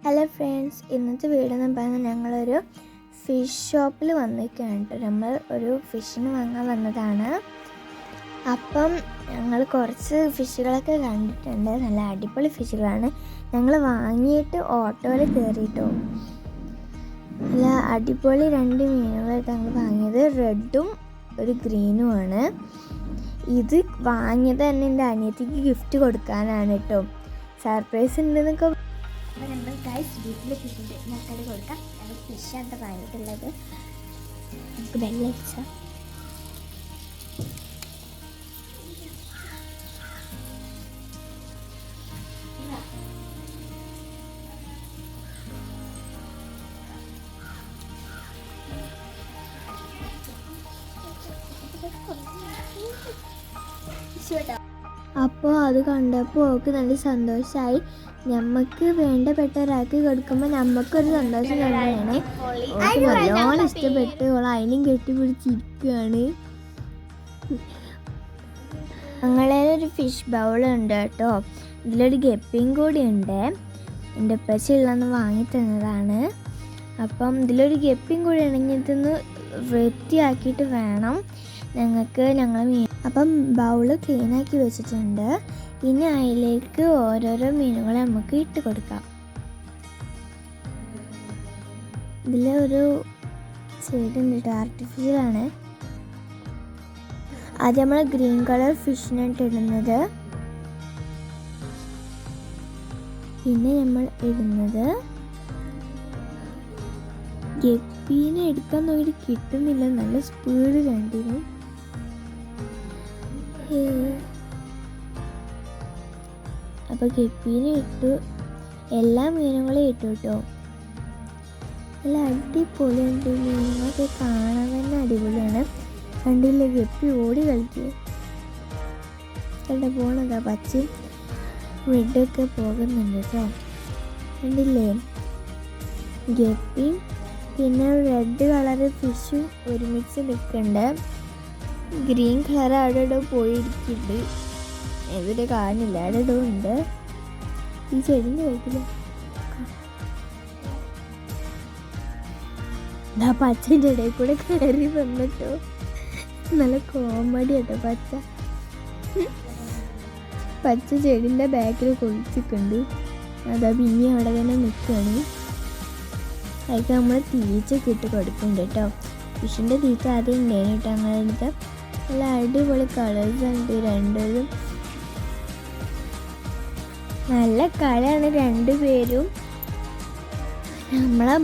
Hello friends, ഇന്നത്തെ video എന്ന് പറയുന്നത് ഞങ്ങളൊരു ഫിഷ് ഷോപ്പിൽ വന്നിരിക്കുകയാണ് കേട്ടോ. നമ്മൾ ഒരു ഫിഷിന് വാങ്ങാൻ വന്നതാണ്. അപ്പം ഞങ്ങൾ കുറച്ച് ഫിഷുകളൊക്കെ കണ്ടിട്ടുണ്ട്. നല്ല അടിപൊളി ഫിഷുകളാണ്. ഞങ്ങൾ വാങ്ങിയിട്ട് ഓട്ടോയിൽ കയറിയിട്ടോ. നല്ല അടിപൊളി 2 മീനുകളായിട്ട് ഞങ്ങൾ വാങ്ങിയത്. റെഡും ഒരു ഗ്രീനുമാണ്. ഇത് വാങ്ങിയത് തന്നെ എൻ്റെ അനിയത്തിക്ക് ഗിഫ്റ്റ് കൊടുക്കാനാണ് കേട്ടോ. സർപ്രൈസ് ഉണ്ടെന്നൊക്കെ. അപ്പോൾ നമ്മൾ ഗൈസ് വീട്ടിൽ ഫിഷിൻ്റെ മക്കളി കൊടുക്കാം. ഞങ്ങൾ ഫിഷാണ് വാങ്ങിയിട്ടുള്ളത്. നമുക്ക് ബെല്ലടിച്ച അപ്പോൾ അത് കണ്ടപ്പോൾ അവൾക്ക് നല്ല സന്തോഷമായി. നമുക്ക് വേണ്ടപ്പെട്ട ഒരാൾക്ക് കൊടുക്കുമ്പോൾ നമുക്കൊരു സന്തോഷം തന്നെയാണ്. അവൾക്ക് നല്ലോണം ഇഷ്ടപ്പെട്ട് അവൾ അതിനും കെട്ടിപ്പിടിച്ചിരിക്കുകയാണ്. ഞങ്ങളൊരു ഫിഷ് ബൗളുണ്ട് കേട്ടോ. ഇതിലൊരു ഗപ്പിയും കൂടി ഉണ്ട്. എൻ്റെ ഉപ്പച്ചിയുള്ളതെന്ന് വാങ്ങി തന്നതാണ്. അപ്പം ഇതിലൊരു ഗപ്പിയും കൂടി ഉണ്ടെങ്കിൽ ഇതൊന്ന് വൃത്തിയാക്കിയിട്ട് വേണം ഞങ്ങൾ മീൻ. അപ്പം ബൗള് ക്ലീനാക്കി വെച്ചിട്ടുണ്ട്. ഇനി അതിലേക്ക് ഓരോരോ മീനുകളെ നമുക്ക് ഇട്ട് കൊടുക്കാം. ഇതിലൊരു സൈഡുണ്ട് കേട്ടോ, ആർട്ടിഫിഷ്യലാണ്. ആദ്യം നമ്മൾ ഗ്രീൻ കളർ ഫിഷിനായിട്ട് ഇടുന്നത്. പിന്നെ നമ്മൾ ഇടുന്നത് ഗപ്പീനെ എടുക്കാൻ നോക്കിയിട്ട് കിട്ടുന്നില്ല. നല്ല സ്പീഡ് കണ്ടിരുന്നു. അപ്പോൾ ഗപ്പീനെ ഇട്ടു. എല്ലാ മീനുകളെയും ഇട്ടു കേട്ടോ. നല്ല അടിപൊളിയുണ്ട്. മീനുകളൊക്കെ കാണാൻ തന്നെ അടിപൊളിയാണ്. കണ്ടില്ലേ, ഗപ്പി ഓടി കളിക്കുക. കണ്ട പോണതാ പച്ചയും റെഡൊക്കെ പോകുന്നുണ്ട് കേട്ടോ. കണ്ടില്ലേ, ഗപ്പിയും പിന്നെ റെഡ് കളറ് ഫിഷും ഒരുമിച്ച് നിൽക്കുന്നുണ്ട്. ഗ്രീൻ കളർ അവിടെ പോയിരിക്കുന്നുണ്ട്. എവിടെ കാണില്ല, അവിടെ ഉണ്ട്. ഈ ചെടിൻ്റെ കഴിക്കില്ല. പച്ചൻ്റെ ഇടയിൽ കൂടെ കയറി വന്നിട്ടോ. നല്ല കോമഡി കേട്ടോ. പച്ച ചെടിൻ്റെ ബാക്കിൽ കൊളിച്ചിട്ടുണ്ട്. അതാ പിന്നെ അവിടെ തന്നെ നിൽക്കുകയാണ്. അതിലേക്ക് നമ്മൾ തീറ്റയൊക്കെ ഇട്ട് കൊടുക്കുന്നുണ്ട് കേട്ടോ. ഫിഷിൻ്റെ തീറ്റ ആദ്യം ഉണ്ടായിരുന്നു കേട്ടോ. ഞങ്ങളെടുത്ത് നല്ല അടിപൊളി കളേഴ്സ് ഉണ്ട് രണ്ടുപേരും. നല്ല കളിയാണ് രണ്ടുപേരും. നമ്മളെ